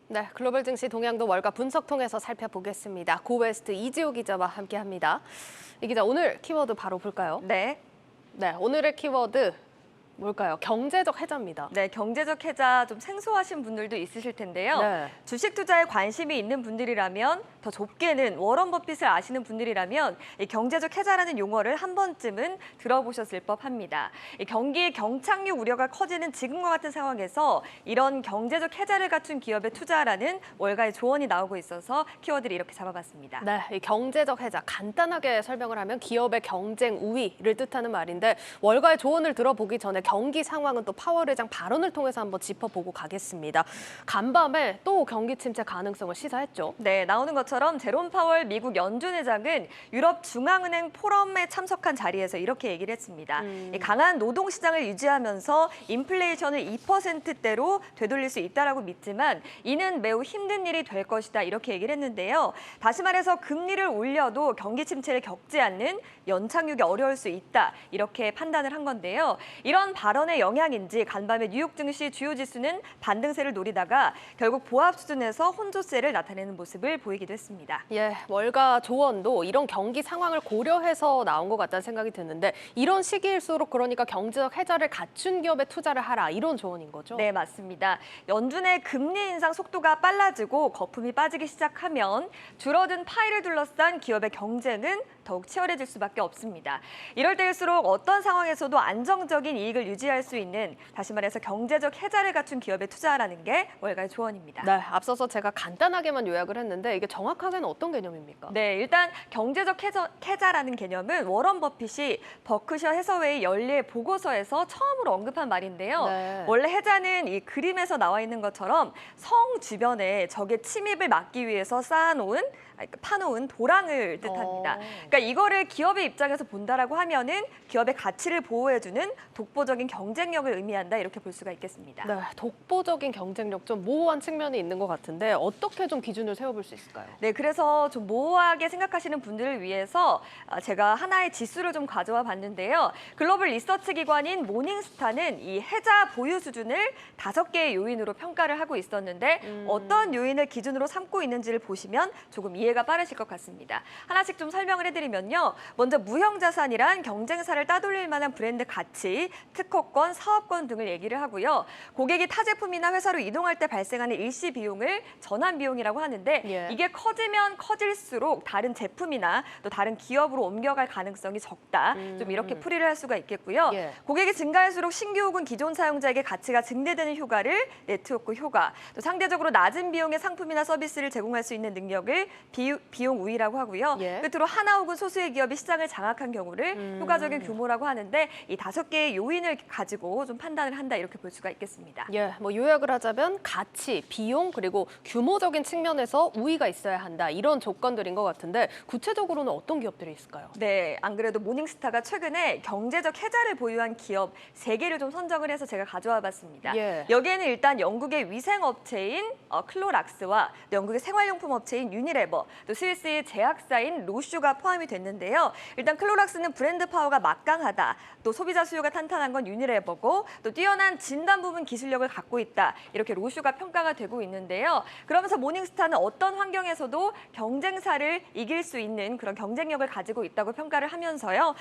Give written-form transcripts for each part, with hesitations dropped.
네, 글로벌 증시 동향도 월가 분석 통해서 살펴보겠습니다. 고웨스트 이지호 기자와 함께합니다. 이 기자, 오늘 키워드 바로 볼까요? 네. 네, 오늘의 키워드 뭘까요? 경제적 해자입니다. 네, 경제적 해자 좀 생소하신 분들도 있으실 텐데요. 네. 주식 투자에 관심이 있는 분들이라면, 더 좁게는 워런 버핏을 아시는 분들이라면 이 경제적 해자라는 용어를 한 번쯤은 들어보셨을 법합니다. 이 경기 경착륙 우려가 커지는 지금과 같은 상황에서 이런 경제적 해자를 갖춘 기업에 투자하라는 월가의 조언이 나오고 있어서 키워드를 이렇게 잡아봤습니다. 네, 이 경제적 해자 간단하게 설명을 하면 기업의 경쟁 우위를 뜻하는 말인데 월가의 조언을 들어보기 전에 경기 상황은 또 파월 의장 발언을 통해서 한번 짚어보고 가겠습니다. 간밤에 또 경기 침체 가능성을 시사했죠. 네, 나오는 것처럼 제롬 파월 미국 연준 회장은 유럽 중앙은행 포럼에 참석한 자리에서 이렇게 얘기를 했습니다. 이 강한 노동 시장을 유지하면서 인플레이션을 2%대로 되돌릴 수 있다라고 믿지만 이는 매우 힘든 일이 될 것이다 이렇게 얘기를 했는데요. 다시 말해서 금리를 올려도 경기 침체를 겪지 않는 연착륙이 어려울 수 있다 이렇게 판단을 한 건데요. 이런 발언의 영향인지 간밤에 뉴욕 증시 주요 지수는 반등세를 노리다가 결국 보합 수준에서 혼조세를 나타내는 모습을 보이기도 했습니다. 예, 월가 조언도 이런 경기 상황을 고려해서 나온 것 같다는 생각이 드는데 이런 시기일수록 그러니까 경제적 해자를 갖춘 기업에 투자를 하라 이런 조언인 거죠? 네, 맞습니다. 연준의 금리 인상 속도가 빨라지고 거품이 빠지기 시작하면 줄어든 파이를 둘러싼 기업의 경쟁은 더욱 치열해질 수밖에 없습니다. 이럴 때일수록 어떤 상황에서도 안정적인 이익을 유지할 수 있는 다시 말해서 경제적 해자를 갖춘 기업에 투자하라는 게 월가의 조언입니다. 네, 앞서서 제가 간단하게만 요약을 했는데 이게 정확하게는 어떤 개념입니까? 네, 일단 경제적 해자라는 개념은 워런 버핏이 버크셔 해서웨이 연례 보고서에서 처음으로 언급한 말인데요. 네. 원래 해자는 이 그림에서 나와 있는 것처럼 성 주변에 적의 침입을 막기 위해서 파놓은 도랑을 뜻합니다. 그러니까 이거를 기업의 입장에서 본다라고 하면은 기업의 가치를 보호해주는 독보적인 경쟁력을 의미한다 이렇게 볼 수가 있겠습니다. 네, 독보적인 경쟁력 좀 모호한 측면이 있는 것 같은데 어떻게 좀 기준을 세워볼 수 있을까요? 네, 그래서 좀 모호하게 생각하시는 분들을 위해서 제가 하나의 지수를 좀 가져와 봤는데요. 글로벌 리서치 기관인 모닝스타는 이 해자 보유 수준을 5개의 요인으로 평가를 하고 있었는데 어떤 요인을 기준으로 삼고 있는지를 보시면 조금 이해가 빠르실 것 같습니다. 하나씩 좀 설명을 해드리면요. 먼저 무형자산이란 경쟁사를 따돌릴 만한 브랜드 가치, 특허권, 사업권 등을 얘기를 하고요. 고객이 타 제품이나 회사로 이동할 때 발생하는 일시 비용을 전환 비용이라고 하는데 예. 이게 커지면 커질수록 다른 제품이나 또 다른 기업으로 옮겨갈 가능성이 적다. 좀 이렇게 풀이를 할 수가 있겠고요. 예. 고객이 증가할수록 신규 혹은 기존 사용자에게 가치가 증대되는 효과를 네트워크 효과, 또 상대적으로 낮은 비용의 상품이나 서비스를 제공할 수 있는 능력을 비용 우위라고 하고요. 예. 끝으로 하나 혹은 소수의 기업이 시장을 장악한 경우를 효과적인 규모라고 하는데 이 5개의 요인을 가지고 좀 판단을 한다 이렇게 볼 수가 있겠습니다. 예, 뭐 요약을 하자면 가치, 비용 그리고 규모적인 측면에서 우위가 있어야 한다 이런 조건들인 것 같은데 구체적으로는 어떤 기업들이 있을까요? 네, 안 그래도 모닝스타가 최근에 경제적 해자를 보유한 기업 3개를 좀 선정을 해서 제가 가져와 봤습니다. 예. 여기에는 일단 영국의 위생업체인 클로락스와 영국의 생활용품 업체인 유니레버, 또 스위스의 제약사인 로슈가 포함이 됐는데요. 일단 클로락스는 브랜드 파워가 막강하다, 또 소비자 수요가 탄탄한 건 유니레버고 또 뛰어난 진단 부분 기술력을 갖고 있다. 이렇게 로슈가 평가가 되고 있는데요. 그러면서 모닝스타는 어떤 환경에서도 경쟁사를 이길 수 있는 그런 경쟁력을 가지고 있다고 평가를 하면서요.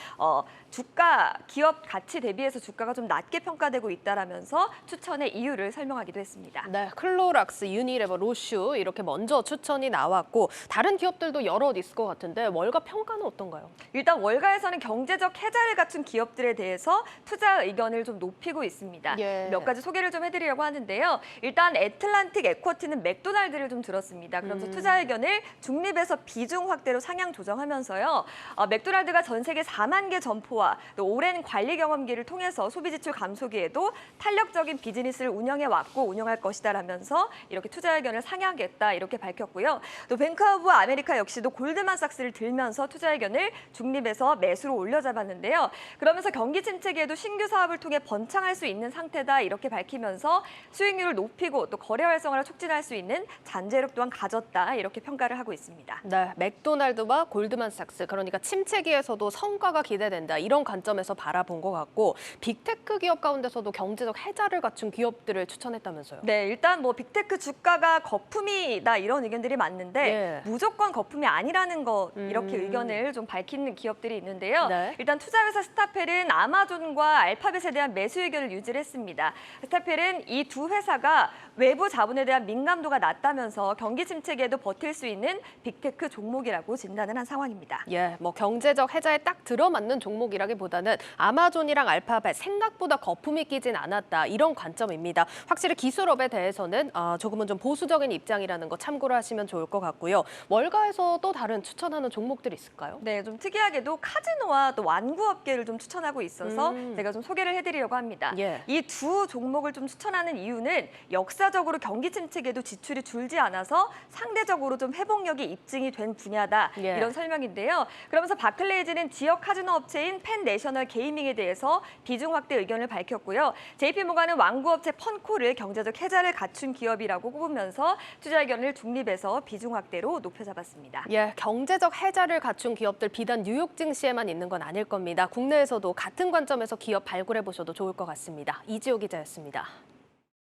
기업 가치 대비해서 주가가 좀 낮게 평가되고 있다라면서 추천의 이유를 설명하기도 했습니다. 네, 클로락스, 유니레버, 로슈 이렇게 먼저 추천이 나왔고 다른 기업들도 여럿 있을 것 같은데 월가 평가는 어떤가요? 일단 월가에서는 경제적 해자를 갖춘 기업들에 대해서 투자 의견을 좀 높이고 있습니다. 예. 몇 가지 소개를 좀 해드리려고 하는데요. 일단 애틀란틱 에쿼티는 맥도날드를 좀 들었습니다. 그러면서 투자 의견을 중립에서 비중 확대로 상향 조정하면서요. 맥도날드가 전 세계 4만 개 점포와 또 오랜 관리 경험기를 통해서 소비 지출 감소기에도 탄력적인 비즈니스를 운영해왔고 운영할 것이다라면서 이렇게 투자 의견을 상향했다 이렇게 밝혔고요. 또 뱅크 오브 아메리카 역시도 골드만삭스를 들면서 투자 의견을 중립에서 매수로 올려잡았는데요. 그러면서 경기 침체기에도 신규 사업을 통해 번창할 수 있는 상태다 이렇게 밝히면서 수익률을 높이고 또 거래 활성화를 촉진할 수 있는 잠재력 또한 가졌다 이렇게 평가를 하고 있습니다. 네, 맥도날드와 골드만삭스, 그러니까 침체기에서도 성과가 기대된다 이런 관점에서 바라본 것 같고 빅테크 기업 가운데서도 경제적 해자를 갖춘 기업들을 추천했다면서요. 네, 일단 뭐 빅테크 주가가 거품이다 이런 의견들이 많은데 예. 무조건 거품이 아니라는 것 이렇게 의견을 좀 밝히는 기업들이 있는데요. 네. 일단 투자회사 스타펠은 아마존과 알파벳에 대한 매수 의견을 유지를 했습니다. 스타펠은 이 두 회사가 외부 자본에 대한 민감도가 낮다면서 경기 침체기에도 버틸 수 있는 빅테크 종목이라고 진단을 한 상황입니다. 예, 뭐 경제적 해자에 딱 들어맞는 종목이라기보다는 아마존이랑 알파벳 생각보다 거품이 끼진 않았다 이런 관점입니다. 확실히 기술업에 대해서는 조금은 좀 보수적인 입장이라는 거 참고를 하시면 좋을 것 같고요. 월가에서 또 다른 추천하는 종목들이 있을까요? 네, 좀 특이하게도 카지노와 또 완구업계를 좀 추천하고 있어서 제가 좀 소개를 해드리려고 합니다. 예. 이 두 종목을 좀 추천하는 이유는 역사적으로 경기 침체기에도 지출이 줄지 않아서 상대적으로 좀 회복력이 입증이 된 분야다 예. 이런 설명인데요. 그러면서 바클레이즈는 지역 카지노 업체인 펜내셔널 게이밍에 대해서 비중 확대 의견을 밝혔고요. JP모간은 완구업체 펀코를 경제적 해자를 갖춘 기업이라고 꼽으면서 투자 의견을 중립에서 비중 확대로 높여잡았습니다. 예, 경제적 해자를 갖춘 기업들 비단 뉴욕 증시에만 있는 건 아닐 겁니다. 국내에서도 같은 관점에서 기업 발굴해 보셔도 좋을 것 같습니다. 이지호 기자였습니다.